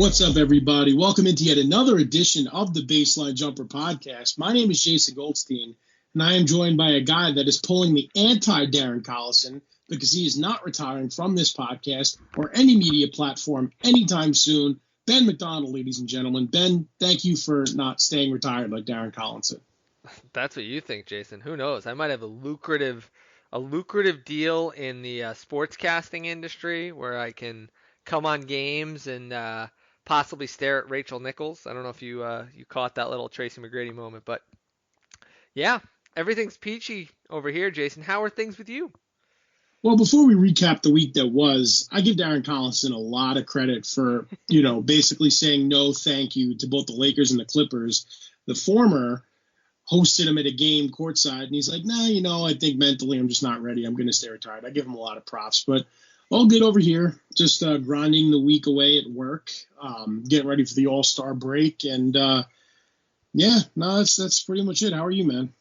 What's up, everybody? Welcome into yet another edition of the Baseline Jumper Podcast. My name is Jason Goldstein, and I am joined by a guy that is pulling the anti-Darren Collison because he is not retiring from this podcast or any media platform anytime soon. Ben McDonald, ladies and gentlemen. Ben, thank you for not staying retired like Darren Collison. That's what you think, Jason. Who knows? I might have a lucrative deal in the sportscasting industry where I can come on games and possibly stare at Rachel Nichols. I don't know if you caught that little Tracy McGrady moment, but yeah, everything's peachy over here, Jason. How are things with you? Well, before we recap the week that was, I give Darren Collison a lot of credit for, basically saying no thank you to both the Lakers and the Clippers. The former hosted him at a game courtside, and he's like, I think mentally I'm just not ready. I'm going to stay retired. I give him a lot of props, but all good over here. Just grinding the week away at work, getting ready for the All-Star break, and that's pretty much it. How are you, man?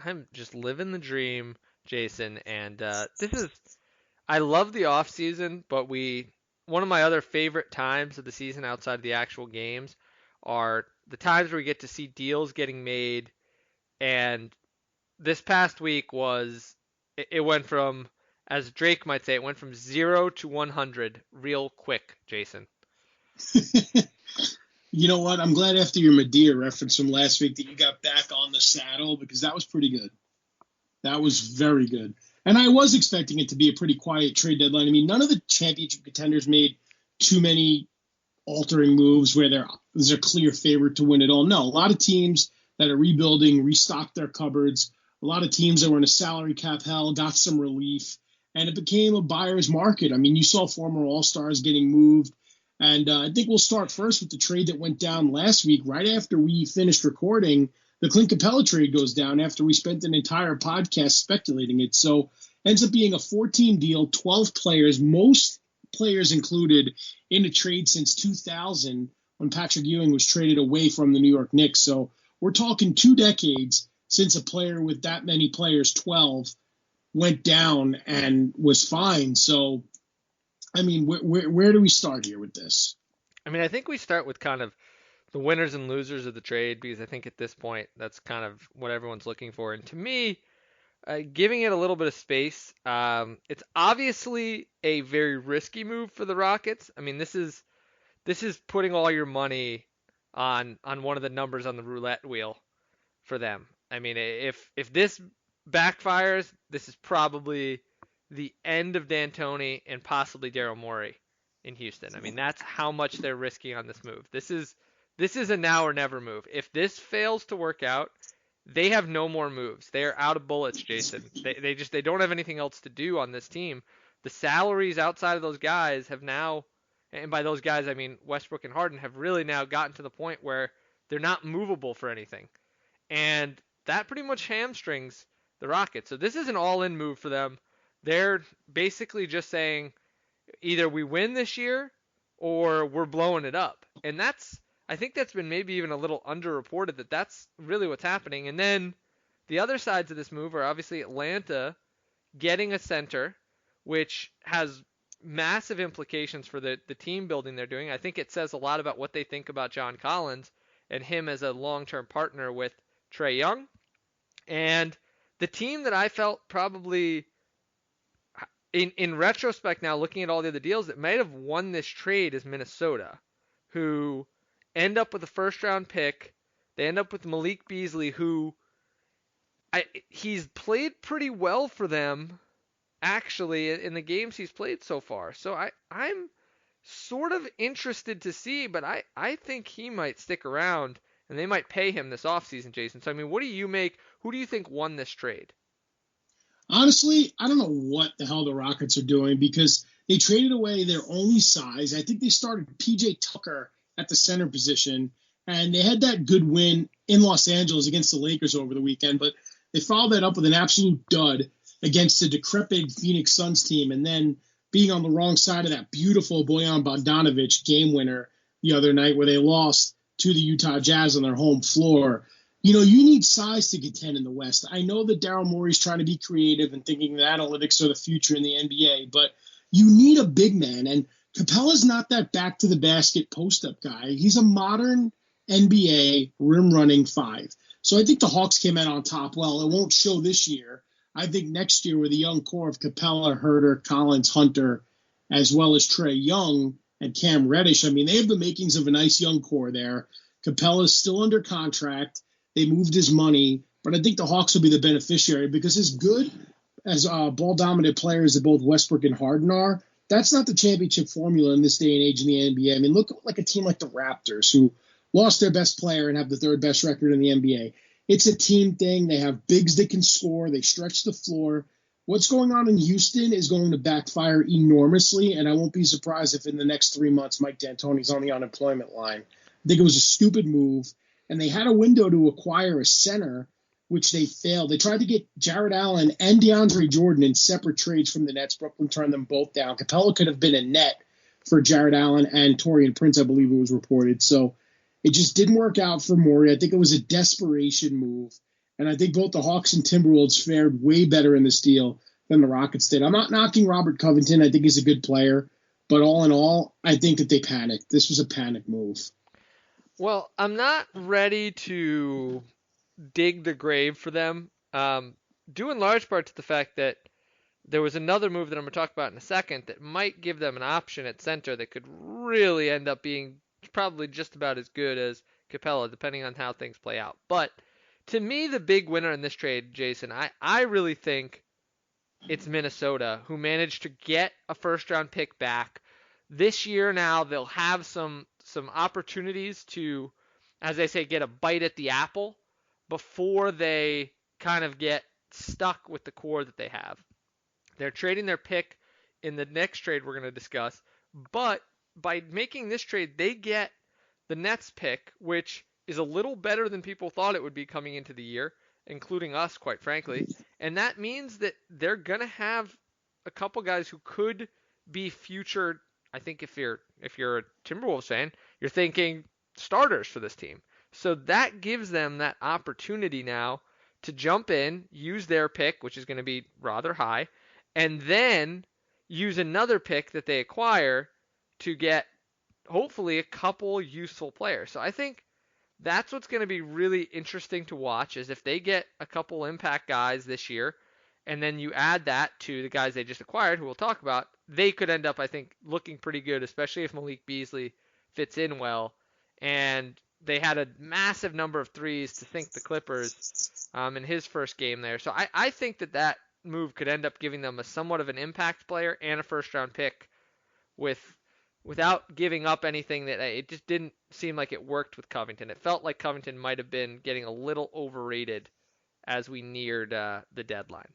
I'm just living the dream, Jason, and I love the off season, but one of my other favorite times of the season outside of the actual games are the times where we get to see deals getting made, and this past week it went from, as Drake might say, it went from 0 to 100 real quick, Jason. You know what? I'm glad after your Medea reference from last week that you got back on the saddle, because that was pretty good. That was very good. And I was expecting it to be a pretty quiet trade deadline. I mean, none of the championship contenders made too many altering moves where there's a clear favorite to win it all. No, a lot of teams that are rebuilding, restocked their cupboards. A lot of teams that were in a salary cap hell got some relief, and it became a buyer's market. I mean, you saw former All-Stars getting moved. And I think we'll start first with the trade that went down last week. Right after we finished recording, the Clint Capella trade goes down after we spent an entire podcast speculating it. So ends up being a 14 deal, 12 players, most players included in a trade since 2000 when Patrick Ewing was traded away from the New York Knicks. So we're talking 2 decades since a player with that many players, 12, went down and was fine. So I mean, where do we start here with this? I mean, I think we start with kind of the winners and losers of the trade, because I think at this point that's kind of what everyone's looking for. And to me, giving it a little bit of space, it's obviously a very risky move for the Rockets. I mean, this is putting all your money on one of the numbers on the roulette wheel for them. I mean, if this backfires, this is probably the end of D'Antoni and possibly Daryl Morey in Houston. I mean, that's how much they're risking on this move. This is a now or never move. If this fails to work out, they have no more moves. They are out of bullets, Jason. They don't have anything else to do on this team. The salaries outside of those guys have now, and by those guys I mean Westbrook and Harden, have really now gotten to the point where they're not movable for anything. And that pretty much hamstrings the Rockets. So this is an all-in move for them. They're basically just saying either we win this year or we're blowing it up. And I think that's been maybe even a little underreported, that's really what's happening. And then the other sides of this move are obviously Atlanta getting a center, which has massive implications for the team building they're doing. I think it says a lot about what they think about John Collins and him as a long-term partner with Trae Young. And the team that I felt probably, in retrospect now, looking at all the other deals, that might have won this trade is Minnesota, who end up with a first-round pick. They end up with Malik Beasley, who he's played pretty well for them, actually, in the games he's played so far. So I'm sort of interested to see, but I think he might stick around, and they might pay him this offseason, Jason. So, I mean, what do you make? Who do you think won this trade? Honestly, I don't know what the hell the Rockets are doing, because they traded away their only size. I think they started P.J. Tucker at the center position, and they had that good win in Los Angeles against the Lakers over the weekend, but they followed that up with an absolute dud against the decrepit Phoenix Suns team, and then being on the wrong side of that beautiful Bojan Bogdanovic game winner the other night where they lost to the Utah Jazz on their home floor. You need size to contend in the West. I know that Daryl Morey's trying to be creative and thinking that analytics are the future in the NBA, but you need a big man. And Capella's not that back to the basket post up guy. He's a modern NBA rim running five. So I think the Hawks came out on top. Well, it won't show this year. I think next year with a young core of Capella, Herter, Collins, Hunter, as well as Trae Young and Cam Reddish, I mean, they have the makings of a nice young core there. Capella's still under contract. They moved his money, but I think the Hawks will be the beneficiary because as good as ball-dominant players that both Westbrook and Harden are, that's not the championship formula in this day and age in the NBA. I mean, look at like a team like the Raptors who lost their best player and have the third best record in the NBA. It's a team thing. They have bigs that can score. They stretch the floor. What's going on in Houston is going to backfire enormously, and I won't be surprised if in the next 3 months Mike D'Antoni's on the unemployment line. I think it was a stupid move, and they had a window to acquire a center, which they failed. They tried to get Jared Allen and DeAndre Jordan in separate trades from the Nets. Brooklyn turned them both down. Capella could have been a net for Jared Allen and Taurean Prince, I believe it was reported. So it just didn't work out for Morey. I think it was a desperation move. And I think both the Hawks and Timberwolves fared way better in this deal than the Rockets did. I'm not knocking Robert Covington. I think he's a good player. But all in all, I think that they panicked. This was a panic move. Well, I'm not ready to dig the grave for them, due in large part to the fact that there was another move that I'm going to talk about in a second that might give them an option at center that could really end up being probably just about as good as Capella, depending on how things play out. But to me, the big winner in this trade, Jason, I really think it's Minnesota, who managed to get a first-round pick back. This year now, they'll have some opportunities to, as they say, get a bite at the apple before they kind of get stuck with the core that they have. They're trading their pick in the next trade we're going to discuss, but by making this trade, they get the Nets pick, which is a little better than people thought it would be coming into the year, including us, quite frankly. And that means that they're going to have a couple guys who could be future. I think if you're a Timberwolves fan, you're thinking starters for this team. So that gives them that opportunity now to jump in, use their pick, which is going to be rather high, and then use another pick that they acquire to get hopefully a couple useful players. So I think that's what's going to be really interesting to watch is if they get a couple impact guys this year, and then you add that to the guys they just acquired, who we'll talk about, they could end up, I think, looking pretty good, especially if Malik Beasley fits in well. And they had a massive number of threes to sink the Clippers in his first game there. So I think that move could end up giving them a somewhat of an impact player and a first-round pick without giving up anything that it just didn't seem like it worked with Covington. It felt like Covington might have been getting a little overrated as we neared the deadline.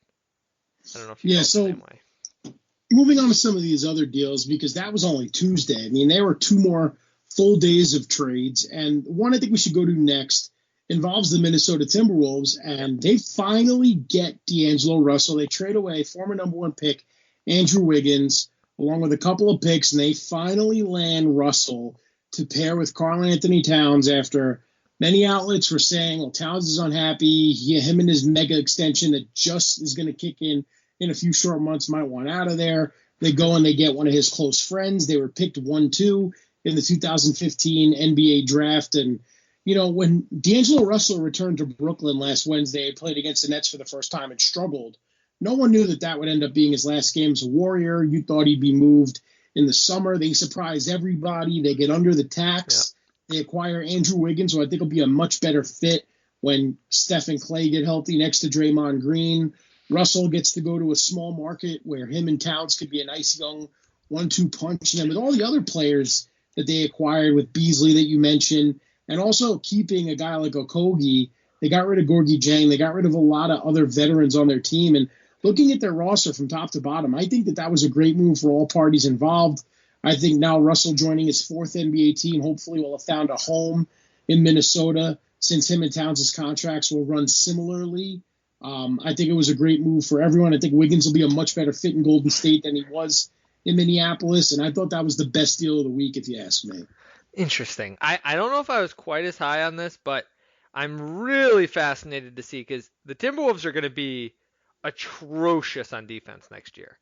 I don't know if you felt the same way. Moving on to some of these other deals, because that was only Tuesday. I mean, there were 2 more full days of trades, and one I think we should go to next involves the Minnesota Timberwolves, and they finally get D'Angelo Russell. They trade away former number 1 pick Andrew Wiggins, along with a couple of picks, and they finally land Russell to pair with Karl Anthony Towns after many outlets were saying, well, Towns is unhappy. Him and his mega extension that just is going to kick in a few short months might want out of there. They go and they get one of his close friends. They were picked 1-2 in the 2015 NBA draft. And, you know, when D'Angelo Russell returned to Brooklyn last Wednesday, played against the Nets for the first time and struggled. No one knew that would end up being his last game as a Warrior. You thought he'd be moved in the summer. They surprise everybody. They get under the tax. Yeah. They acquire Andrew Wiggins, who I think will be a much better fit when Steph and Clay get healthy next to Draymond Green. Russell gets to go to a small market where him and Towns could be a nice young 1-2 punch. And then with all the other players that they acquired with Beasley that you mentioned, and also keeping a guy like Okogie, they got rid of Gorgie Jang. They got rid of a lot of other veterans on their team. And looking at their roster from top to bottom, I think that was a great move for all parties involved. I think now Russell joining his 4th NBA team hopefully will have found a home in Minnesota since him and Towns' contracts will run similarly. I think it was a great move for everyone. I think Wiggins will be a much better fit in Golden State than he was in Minneapolis, and I thought that was the best deal of the week, if you ask me. Interesting. I don't know if I was quite as high on this, but I'm really fascinated to see because the Timberwolves are going to be atrocious on defense next year.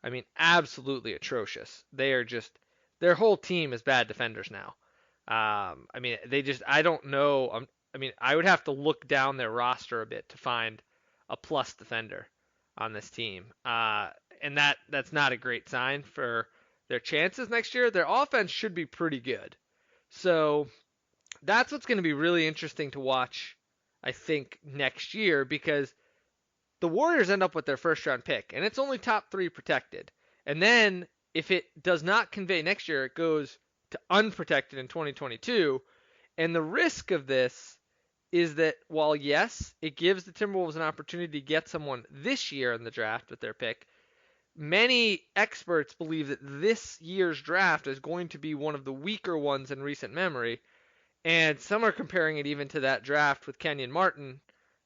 I mean, absolutely atrocious. They are just their whole team is bad defenders now. I mean, I don't know. I mean, I would have to look down their roster a bit to find a plus defender on this team. And that's not a great sign for their chances next year. Their offense should be pretty good. So that's what's going to be really interesting to watch, I think, next year, because the Warriors end up with their first round pick, and it's only top 3 protected. And then if it does not convey next year, it goes to unprotected in 2022. And the risk of this is that while, yes, it gives the Timberwolves an opportunity to get someone this year in the draft with their pick, many experts believe that this year's draft is going to be one of the weaker ones in recent memory. And some are comparing it even to that draft with Kenyon Martin.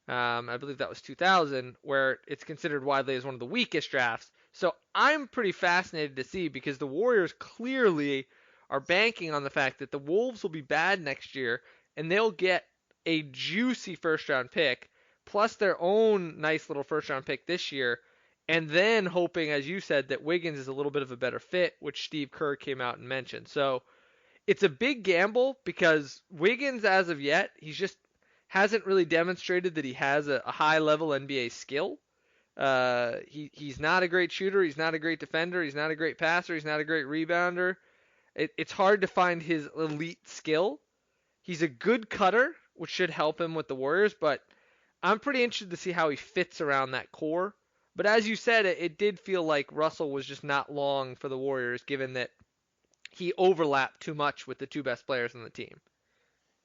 I believe that was 2000, where it's considered widely as one of the weakest drafts. So I'm pretty fascinated to see, because the Warriors clearly are banking on the fact that the Wolves will be bad next year, and they'll get a juicy first-round pick, plus their own nice little first-round pick this year, and then hoping, as you said, that Wiggins is a little bit of a better fit, which Steve Kerr came out and mentioned. So it's a big gamble, because Wiggins, as of yet, he's just hasn't really demonstrated that he has a high-level NBA skill. He's not a great shooter. He's not a great defender. He's not a great passer. He's not a great rebounder. It's hard to find his elite skill. He's a good cutter, which should help him with the Warriors, but I'm pretty interested to see how he fits around that core. But as you said, it did feel like Russell was just not long for the Warriors, given that he overlapped too much with the 2 best players on the team.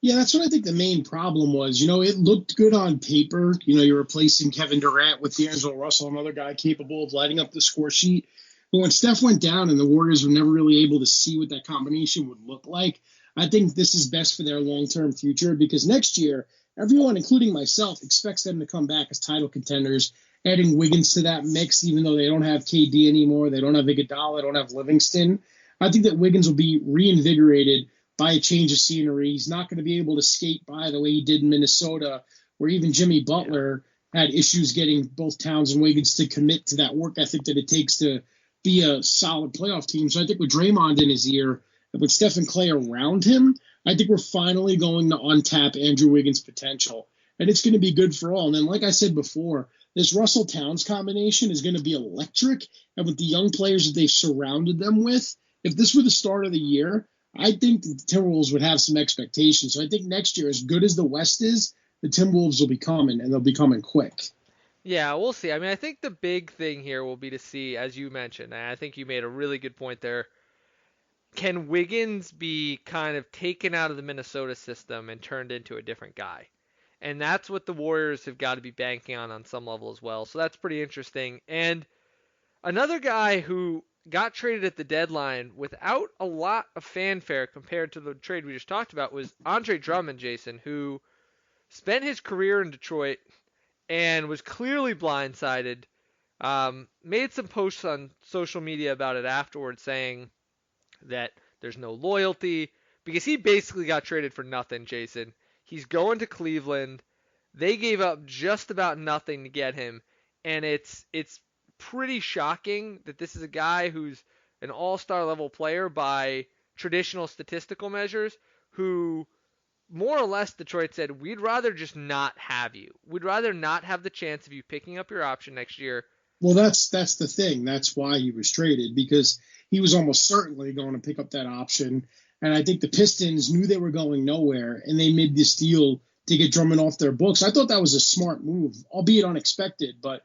Yeah, that's what I think the main problem was. It looked good on paper. You're replacing Kevin Durant with D'Angelo Russell, another guy capable of lighting up the score sheet. But when Steph went down and the Warriors were never really able to see what that combination would look like, I think this is best for their long-term future, because next year, everyone, including myself, expects them to come back as title contenders, adding Wiggins to that mix, even though they don't have KD anymore, they don't have Iguodala, they don't have Livingston. I think that Wiggins will be reinvigorated by a change of scenery. He's not going to be able to skate by the way he did in Minnesota, where even Jimmy Butler had issues getting both Towns and Wiggins to commit to that work ethic that it takes to be a solid playoff team. So I think with Draymond in his ear, and with Steph and Clay around him, I think we're finally going to untap Andrew Wiggins' potential. And it's going to be good for all. And then, like I said before, this Russell Towns combination is going to be electric. And with the young players that they've surrounded them with, if this were the start of the year, I think the Timberwolves would have some expectations. So I think next year, as good as the West is, the Timberwolves will be coming, and they'll be coming quick. Yeah, we'll see. I mean, I think the big thing here will be to see, as you mentioned, and I think you made a really good point there, can Wiggins be kind of taken out of the Minnesota system and turned into a different guy? And that's what the Warriors have got to be banking on some level as well. So that's pretty interesting. And another guy who got traded at the deadline without a lot of fanfare compared to the trade we just talked about was Andre Drummond, Jason, who spent his career in Detroit and was clearly blindsided. Made some posts on social media about it afterwards, saying that there's no loyalty, because he basically got traded for nothing, Jason. He's going to Cleveland. They gave up just about nothing to get him, and it's pretty shocking that this is a guy who's an all-star level player by traditional statistical measures, who more or less Detroit said, we'd rather just not have you. We'd rather not have the chance of you picking up your option next year. Well, that's the thing. That's why he was traded, because he was almost certainly going to pick up that option. And I think the Pistons knew they were going nowhere, and they made this deal to get Drummond off their books. I thought that was a smart move, albeit unexpected, but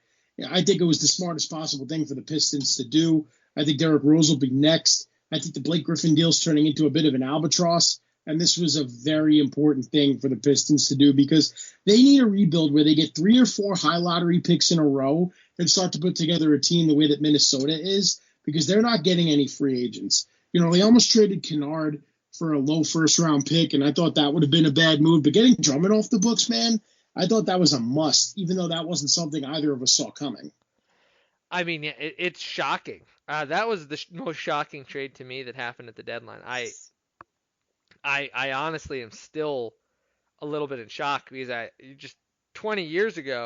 I think it was the smartest possible thing for the Pistons to do. I think Derrick Rose will be next. I think the Blake Griffin deal is turning into a bit of an albatross, and this was a very important thing for the Pistons to do, because they need a rebuild where they get 3 or 4 high lottery picks in a row and start to put together a team the way that Minnesota is, because they're not getting any free agents. They almost traded Kennard for a low first-round pick, and I thought that would have been a bad move. But getting Drummond off the books, man, I thought that was a must, even though that wasn't something either of us saw coming. I mean, it's shocking. That was the most shocking trade to me that happened at the deadline. I honestly am still a little bit in shock, because just 20 years ago,